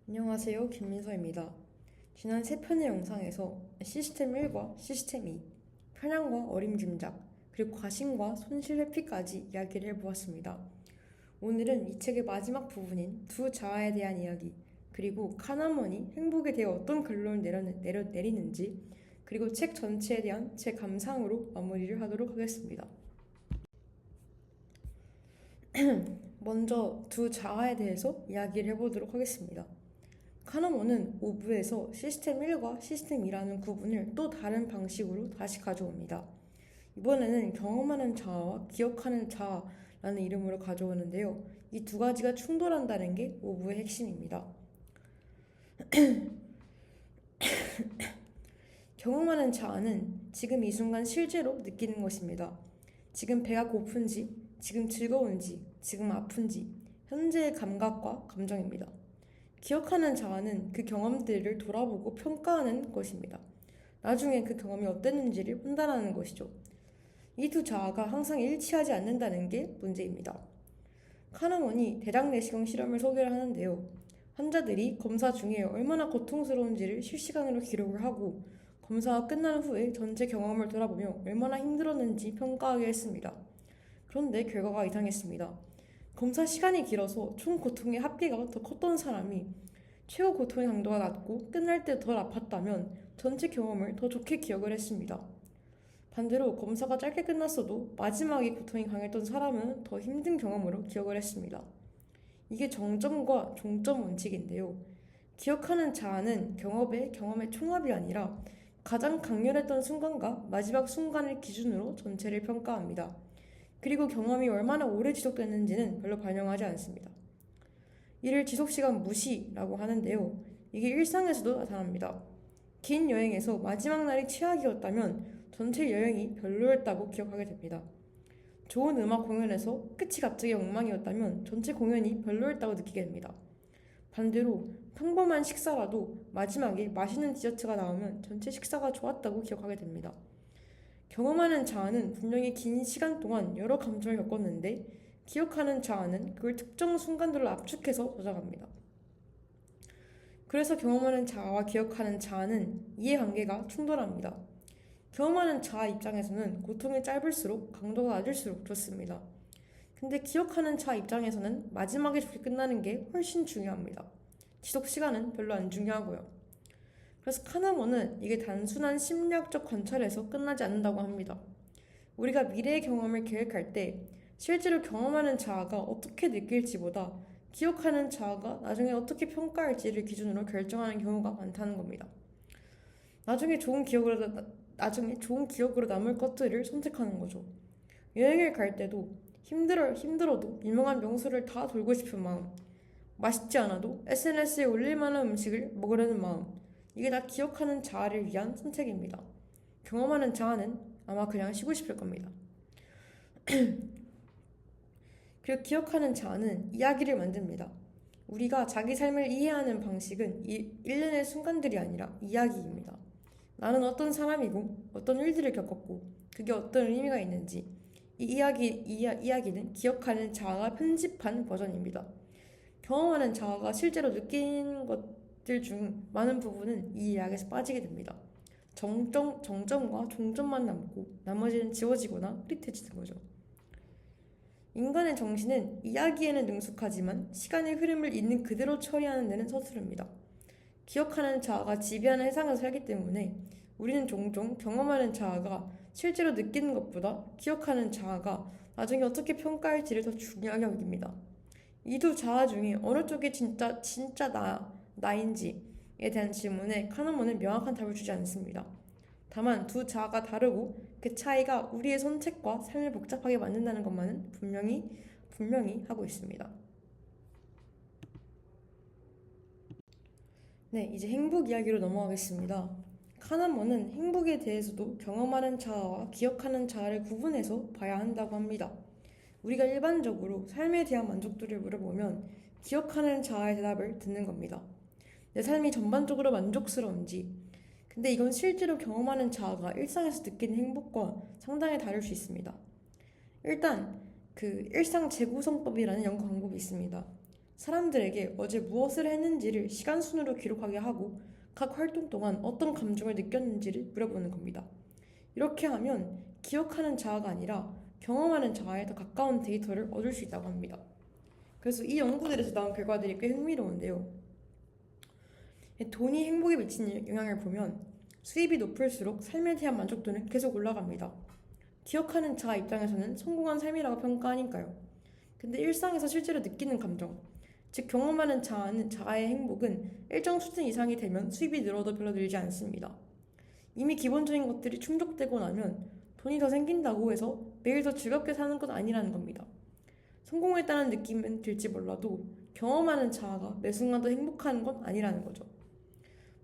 안녕하세요. 김민서입니다. 지난 세 편의 영상에서 시스템 1과 시스템 2, 편향과 어림짐작, 그리고 과신과 손실 회피까지 이야기를 해보았습니다. 오늘은 이 책의 마지막 부분인 두 자아에 대한 이야기, 그리고 카나먼이 행복에 대해 어떤 결론을 내리는지, 그리고 책 전체에 대한 제 감상으로 마무리를 하도록 하겠습니다. 먼저 두 자아에 대해서 이야기를 해보도록 하겠습니다. 카너먼은 오브에서 시스템 1과 시스템 2라는 구분을 또 다른 방식으로 다시 가져옵니다. 이번에는 경험하는 자아와 기억하는 자아라는 이름으로 가져오는데요. 이 두 가지가 충돌한다는 게 오브의 핵심입니다. 경험하는 자아는 지금 이 순간 실제로 느끼는 것입니다. 지금 배가 고픈지, 지금 즐거운지, 지금 아픈지, 현재의 감각과 감정입니다. 기억하는 자아는 그 경험들을 돌아보고 평가하는 것입니다. 나중에 그 경험이 어땠는지를 판단하는 것이죠. 이 두 자아가 항상 일치하지 않는다는 게 문제입니다. 카너먼이 대장 내시경 실험을 소개를 하는데요. 환자들이 검사 중에 얼마나 고통스러운지를 실시간으로 기록을 하고 검사가 끝난 후에 전체 경험을 돌아보며 얼마나 힘들었는지 평가하게 했습니다. 그런데 결과가 이상했습니다. 검사 시간이 길어서 총 고통의 합계가 더 컸던 사람이 최고 고통의 강도가 낮고 끝날 때 덜 아팠다면 전체 경험을 더 좋게 기억을 했습니다. 반대로 검사가 짧게 끝났어도 마지막에 고통이 강했던 사람은 더 힘든 경험으로 기억을 했습니다. 이게 정점과 종점 원칙인데요. 기억하는 자아는 경험의 총합이 아니라 가장 강렬했던 순간과 마지막 순간을 기준으로 전체를 평가합니다. 그리고 경험이 얼마나 오래 지속됐는지는 별로 반영하지 않습니다. 이를 지속시간 무시라고 하는데요. 이게 일상에서도 나타납니다. 긴 여행에서 마지막 날이 최악이었다면 전체 여행이 별로였다고 기억하게 됩니다. 좋은 음악 공연에서 끝이 갑자기 엉망이었다면 전체 공연이 별로였다고 느끼게 됩니다. 반대로 평범한 식사라도 마지막에 맛있는 디저트가 나오면 전체 식사가 좋았다고 기억하게 됩니다. 경험하는 자아는 분명히 긴 시간 동안 여러 감정을 겪었는데 기억하는 자아는 그걸 특정 순간들로 압축해서 저장합니다. 그래서 경험하는 자아와 기억하는 자아는 이해관계가 충돌합니다. 경험하는 자아 입장에서는 고통이 짧을수록 강도가 낮을수록 좋습니다. 근데 기억하는 자아 입장에서는 마지막에 좋게 끝나는 게 훨씬 중요합니다. 지속 시간은 별로 안 중요하고요. 그래서 카나먼은 이게 단순한 심리학적 관찰에서 끝나지 않는다고 합니다. 우리가 미래의 경험을 계획할 때 실제로 경험하는 자아가 어떻게 느낄지보다 기억하는 자아가 나중에 어떻게 평가할지를 기준으로 결정하는 경우가 많다는 겁니다. 나중에 좋은 기억으로 남을 것들을 선택하는 거죠. 여행을 갈 때도 힘들어도 유명한 명소를 다 돌고 싶은 마음, 맛있지 않아도 SNS에 올릴 만한 음식을 먹으려는 마음, 이게 다 기억하는 자아를 위한 선택입니다. 경험하는 자아는 아마 그냥 쉬고 싶을 겁니다. 그리고 기억하는 자아는 이야기를 만듭니다. 우리가 자기 삶을 이해하는 방식은 일련의 순간들이 아니라 이야기입니다. 나는 어떤 사람이고 어떤 일들을 겪었고 그게 어떤 의미가 있는지 이 이야기는 기억하는 자아가 편집한 버전입니다. 경험하는 자아가 실제로 느낀 것들 중 많은 부분은 이 이야기에서 빠지게 됩니다. 정점과 종점만 남고 나머지는 지워지거나 흐릿해지는 거죠. 인간의 정신은 이야기에는 능숙하지만 시간의 흐름을 있는 그대로 처리하는 데는 서투릅니다. 기억하는 자아가 지배하는 세상에서 살기 때문에 우리는 종종 경험하는 자아가 실제로 느끼는 것보다 기억하는 자아가 나중에 어떻게 평가할지를 더 중요하게 여깁니다. 이 두 자아 중에 어느 쪽이 진짜 나인지에 대한 질문에 카너먼은 명확한 답을 주지 않습니다. 다만 두 자아가 다르고 그 차이가 우리의 선택과 삶을 복잡하게 만든다는 것만은 분명히 하고 있습니다. 네, 이제 행복 이야기로 넘어가겠습니다. 카나먼은 행복에 대해서도 경험하는 자아와 기억하는 자아를 구분해서 봐야 한다고 합니다. 우리가 일반적으로 삶에 대한 만족도를 물어보면 기억하는 자아의 대답을 듣는 겁니다. 내 삶이 전반적으로 만족스러운지. 근데 이건 실제로 경험하는 자아가 일상에서 느끼는 행복과 상당히 다를 수 있습니다. 일단 그 일상 재구성법이라는 연구 방법이 있습니다. 사람들에게 어제 무엇을 했는지를 시간순으로 기록하게 하고 각 활동 동안 어떤 감정을 느꼈는지를 물어보는 겁니다. 이렇게 하면 기억하는 자아가 아니라 경험하는 자아에 더 가까운 데이터를 얻을 수 있다고 합니다. 그래서 이 연구들에서 나온 결과들이 꽤 흥미로운데요. 돈이 행복에 미치는 영향을 보면 수입이 높을수록 삶에 대한 만족도는 계속 올라갑니다. 기억하는 자아 입장에서는 성공한 삶이라고 평가하니까요. 근데 일상에서 실제로 느끼는 감정, 즉 경험하는 자아의 행복은 일정 수준 이상이 되면 수입이 늘어도 별로 늘지 않습니다. 이미 기본적인 것들이 충족되고 나면 돈이 더 생긴다고 해서 매일 더 즐겁게 사는 건 아니라는 겁니다. 성공했다는 느낌은 들지 몰라도 경험하는 자아가 매 순간 더 행복한 건 아니라는 거죠.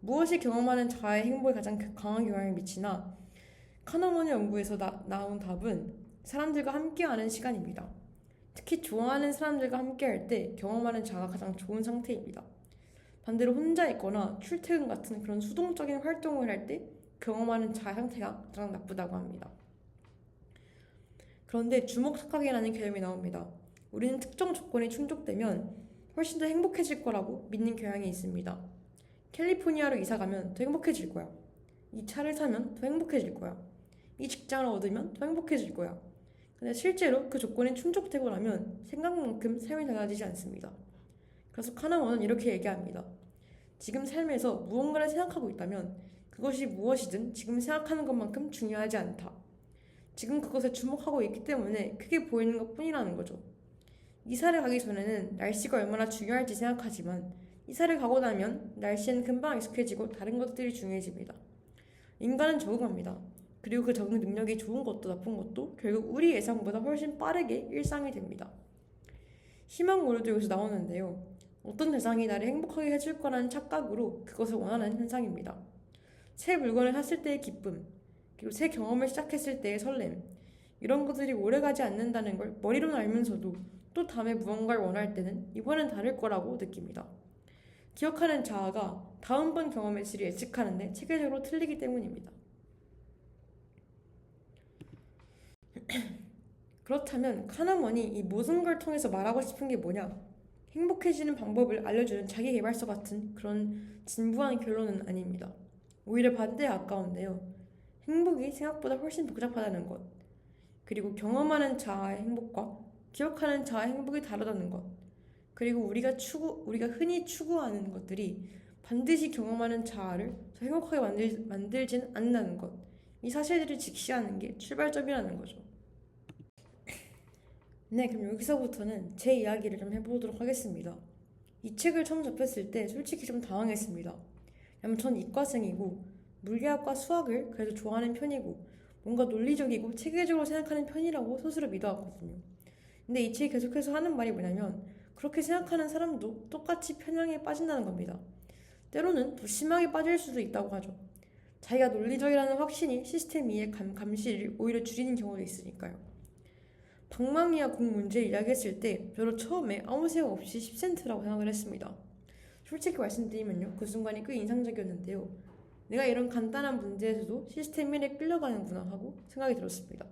무엇이 경험하는 자아의 행복에 가장 강한 영향을 미치나 카너먼의 연구에서 나온 답은 사람들과 함께하는 시간입니다. 특히 좋아하는 사람들과 함께할 때 경험하는 자아가 가장 좋은 상태입니다. 반대로 혼자 있거나 출퇴근 같은 그런 수동적인 활동을 할 때 경험하는 자아 상태가 가장 나쁘다고 합니다. 그런데 주목착각이라는 개념이 나옵니다. 우리는 특정 조건이 충족되면 훨씬 더 행복해질 거라고 믿는 경향이 있습니다. 캘리포니아로 이사 가면 더 행복해질 거야. 이 차를 사면 더 행복해질 거야. 이 직장을 얻으면 더 행복해질 거야. 근데 실제로 그 조건이 충족되고 나면 생각만큼 삶이 달라지지 않습니다. 그래서 카나먼은 이렇게 얘기합니다. 지금 삶에서 무언가를 생각하고 있다면 그것이 무엇이든 지금 생각하는 것만큼 중요하지 않다. 지금 그것에 주목하고 있기 때문에 크게 보이는 것뿐이라는 거죠. 이사를 가기 전에는 날씨가 얼마나 중요할지 생각하지만 이사를 가고 나면 날씨는 금방 익숙해지고 다른 것들이 중요해집니다. 인간은 적응합니다. 그리고 그 적응 능력이 좋은 것도 나쁜 것도 결국 우리 예상보다 훨씬 빠르게 일상이 됩니다. 희망고려도 여기서 나오는데요. 어떤 대상이 나를 행복하게 해줄 거라는 착각으로 그것을 원하는 현상입니다. 새 물건을 샀을 때의 기쁨, 그리고 새 경험을 시작했을 때의 설렘, 이런 것들이 오래가지 않는다는 걸 머리로는 알면서도 또 다음에 무언가를 원할 때는 이번엔 다를 거라고 느낍니다. 기억하는 자아가 다음번 경험의 질을 예측하는데 체계적으로 틀리기 때문입니다. 그렇다면 카너먼이 이 모든 걸 통해서 말하고 싶은 게 뭐냐? 행복해지는 방법을 알려주는 자기계발서 같은 그런 진부한 결론은 아닙니다. 오히려 반대에 가까운데요. 행복이 생각보다 훨씬 복잡하다는 것, 그리고 경험하는 자아의 행복과 기억하는 자아의 행복이 다르다는 것, 그리고 우리가 흔히 추구하는 것들이 반드시 경험하는 자아를 더 행복하게 만들진 않는다는 것, 이 사실들을 직시하는 게 출발점이라는 거죠. 네, 그럼 여기서부터는 제 이야기를 좀 해보도록 하겠습니다. 이 책을 처음 접했을 때 솔직히 좀 당황했습니다. 왜냐면 전 이과생이고 물리학과 수학을 그래도 좋아하는 편이고 뭔가 논리적이고 체계적으로 생각하는 편이라고 스스로 믿어왔거든요. 근데 이 책이 계속해서 하는 말이 뭐냐면 그렇게 생각하는 사람도 똑같이 편향에 빠진다는 겁니다. 때로는 더 심하게 빠질 수도 있다고 하죠. 자기가 논리적이라는 확신이 시스템 이해 감시를 오히려 줄이는 경우도 있으니까요. 방망이와 공 문제 이야기했을 때 저도 처음에 아무 생각 없이 10센트라고 생각을 했습니다. 솔직히 말씀드리면요, 그 순간이 꽤 인상적이었는데요. 내가 이런 간단한 문제에서도 시스템 1에 끌려가는구나 하고 생각이 들었습니다.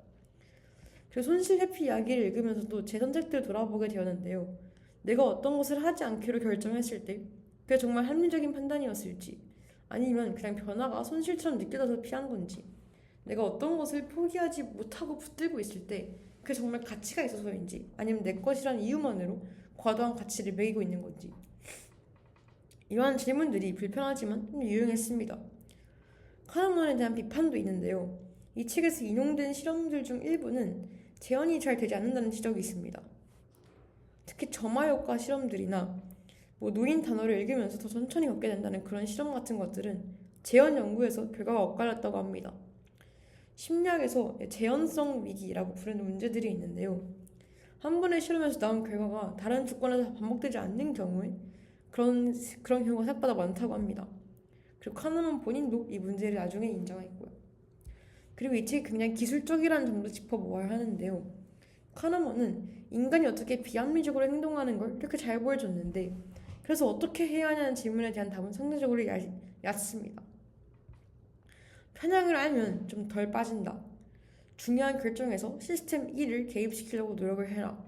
그래서 손실 회피 이야기를 읽으면서도 제 선택들을 돌아보게 되었는데요. 내가 어떤 것을 하지 않기로 결정했을 때 그게 정말 합리적인 판단이었을지, 아니면 그냥 변화가 손실처럼 느껴져서 피한 건지, 내가 어떤 것을 포기하지 못하고 붙들고 있을 때 그게 정말 가치가 있어서인지, 아니면 내 것이란 이유만으로 과도한 가치를 매기고 있는 건지. 이러한 질문들이 불편하지만 좀 유용했습니다. 카너먼에 대한 비판도 있는데요. 이 책에서 인용된 실험들 중 일부는 재현이 잘 되지 않는다는 지적이 있습니다. 특히 점화효과 실험들이나 노인 단어를 읽으면서 더 천천히 걷게 된다는 그런 실험 같은 것들은 재현 연구에서 결과가 엇갈렸다고 합니다. 심리학에서 재현성 위기라고 부르는 문제들이 있는데요. 한 번의 실험에서 나온 결과가 다른 조건에서 반복되지 않는 경우에 그런 경우가 생각보다 많다고 합니다. 그리고 카너먼 본인도 이 문제를 나중에 인정했고요. 그리고 이 책이 굉장히 기술적이라는 점도 짚어보아야 하는데요. 카너먼은 인간이 어떻게 비합리적으로 행동하는 걸 이렇게 잘 보여줬는데, 그래서 어떻게 해야 하냐는 질문에 대한 답은 상대적으로 얕습니다. 편향을 알면 좀 덜 빠진다. 중요한 결정에서 시스템 1을 개입시키려고 노력을 해라.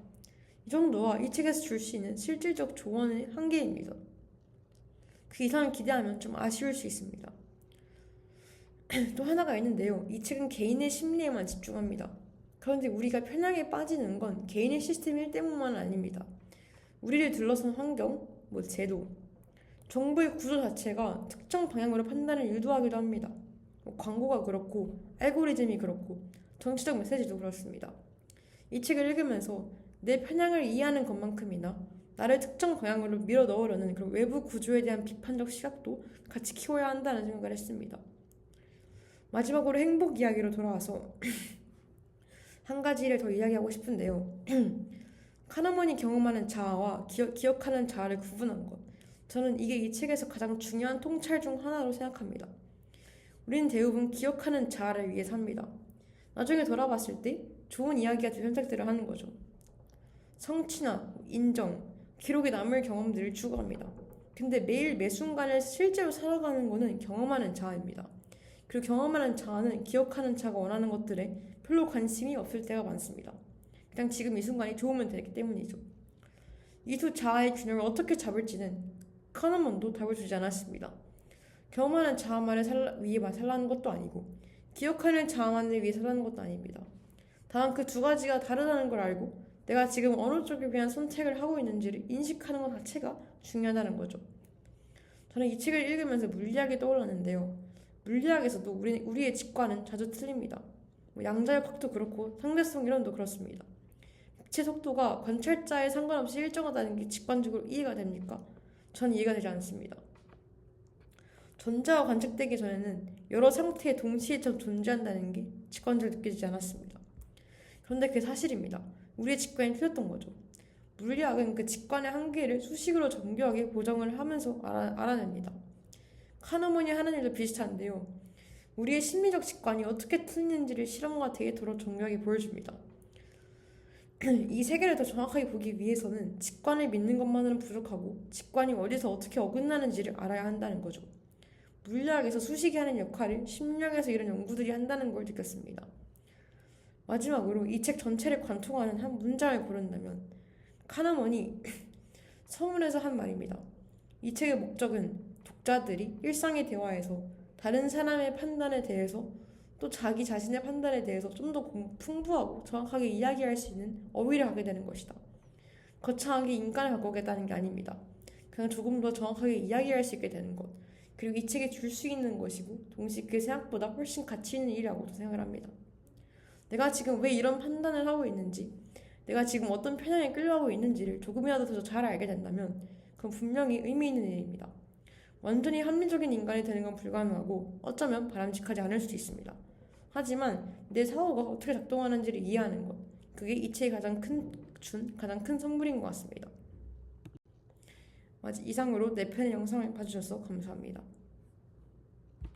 이 정도와 이 책에서 줄 수 있는 실질적 조언의 한계입니다. 그 이상을 기대하면 좀 아쉬울 수 있습니다. 또 하나가 있는데요. 이 책은 개인의 심리에만 집중합니다. 그런데 우리가 편향에 빠지는 건 개인의 시스템일 때문만 아닙니다. 우리를 둘러싼 환경, 제도, 정보의 구조 자체가 특정 방향으로 판단을 유도하기도 합니다. 광고가 그렇고, 알고리즘이 그렇고, 정치적 메시지도 그렇습니다. 이 책을 읽으면서 내 편향을 이해하는 것만큼이나 나를 특정 방향으로 밀어 넣으려는 그런 외부 구조에 대한 비판적 시각도 같이 키워야 한다는 생각을 했습니다. 마지막으로 행복 이야기로 돌아와서 한 가지를 더 이야기하고 싶은데요. 카너먼이 경험하는 자아와 기억하는 자아를 구분한 것. 저는 이게 이 책에서 가장 중요한 통찰 중 하나로 생각합니다. 우리는 대부분 기억하는 자아를 위해 삽니다. 나중에 돌아봤을 때 좋은 이야기가 될 선택들을 하는 거죠. 성취나 인정, 기록에 남을 경험들을 추구합니다. 근데 매일 매 순간을 실제로 살아가는 것은 경험하는 자아입니다. 그리고 경험하는 자아는 기억하는 자가 원하는 것들에 별로 관심이 없을 때가 많습니다. 그냥 지금 이 순간이 좋으면 되기 때문이죠. 이 두 자아의 균형을 어떻게 잡을지는 카너먼도 답을 주지 않았습니다. 경험하는 자아만을 위해 살라는 것도 아니고 기억하는 자아만을 위해 살라는 것도 아닙니다. 다만 그 두 가지가 다르다는 걸 알고 내가 지금 어느 쪽에 대한 선택을 하고 있는지를 인식하는 것 자체가 중요하다는 거죠. 저는 이 책을 읽으면서 물리학이 떠올랐는데요. 물리학에서도 우리의 직관은 자주 틀립니다. 양자역학도 그렇고 상대성 이론도 그렇습니다. 빛의 속도가 관찰자에 상관없이 일정하다는 게 직관적으로 이해가 됩니까? 전 이해가 되지 않습니다. 전자가 관측되기 전에는 여러 상태에 동시에 존재한다는 게 직관적으로 느껴지지 않았습니다. 그런데 그게 사실입니다. 우리의 직관이 틀렸던 거죠. 물리학은 그 직관의 한계를 수식으로 정교하게 보정을 하면서 알아냅니다. 카너먼이 하는 일도 비슷한데요. 우리의 심리적 직관이 어떻게 틀리는지를 실험과 데이터로 정교하게 보여줍니다. 이 세계를 더 정확하게 보기 위해서는 직관을 믿는 것만으로는 부족하고 직관이 어디서 어떻게 어긋나는지를 알아야 한다는 거죠. 물리학에서 수식이 하는 역할을 심리학에서 이런 연구들이 한다는 걸 느꼈습니다. 마지막으로 이 책 전체를 관통하는 한 문장을 고른다면 카너먼이 서문에서 한 말입니다. 이 책의 목적은 독자들이 일상의 대화에서 다른 사람의 판단에 대해서 또 자기 자신의 판단에 대해서 좀 더 풍부하고 정확하게 이야기할 수 있는 어휘를 하게 되는 것이다. 거창하게 인간을 바꾸겠다는 게 아닙니다. 그냥 조금 더 정확하게 이야기할 수 있게 되는 것. 그리고 이 책에 줄 수 있는 것이고 동시에 그게 생각보다 훨씬 가치 있는 일이라고도 생각을 합니다. 내가 지금 왜 이런 판단을 하고 있는지, 내가 지금 어떤 편향에 끌려가고 있는지를 조금이라도 더 잘 알게 된다면 그건 분명히 의미 있는 일입니다. 완전히 합리적인 인간이 되는 건 불가능하고 어쩌면 바람직하지 않을 수도 있습니다. 하지만 내 사고가 어떻게 작동하는지를 이해하는 것, 그게 이 책의 가장 큰 선물인 것 같습니다. 이상으로 내 편의 영상을 봐주셔서 감사합니다.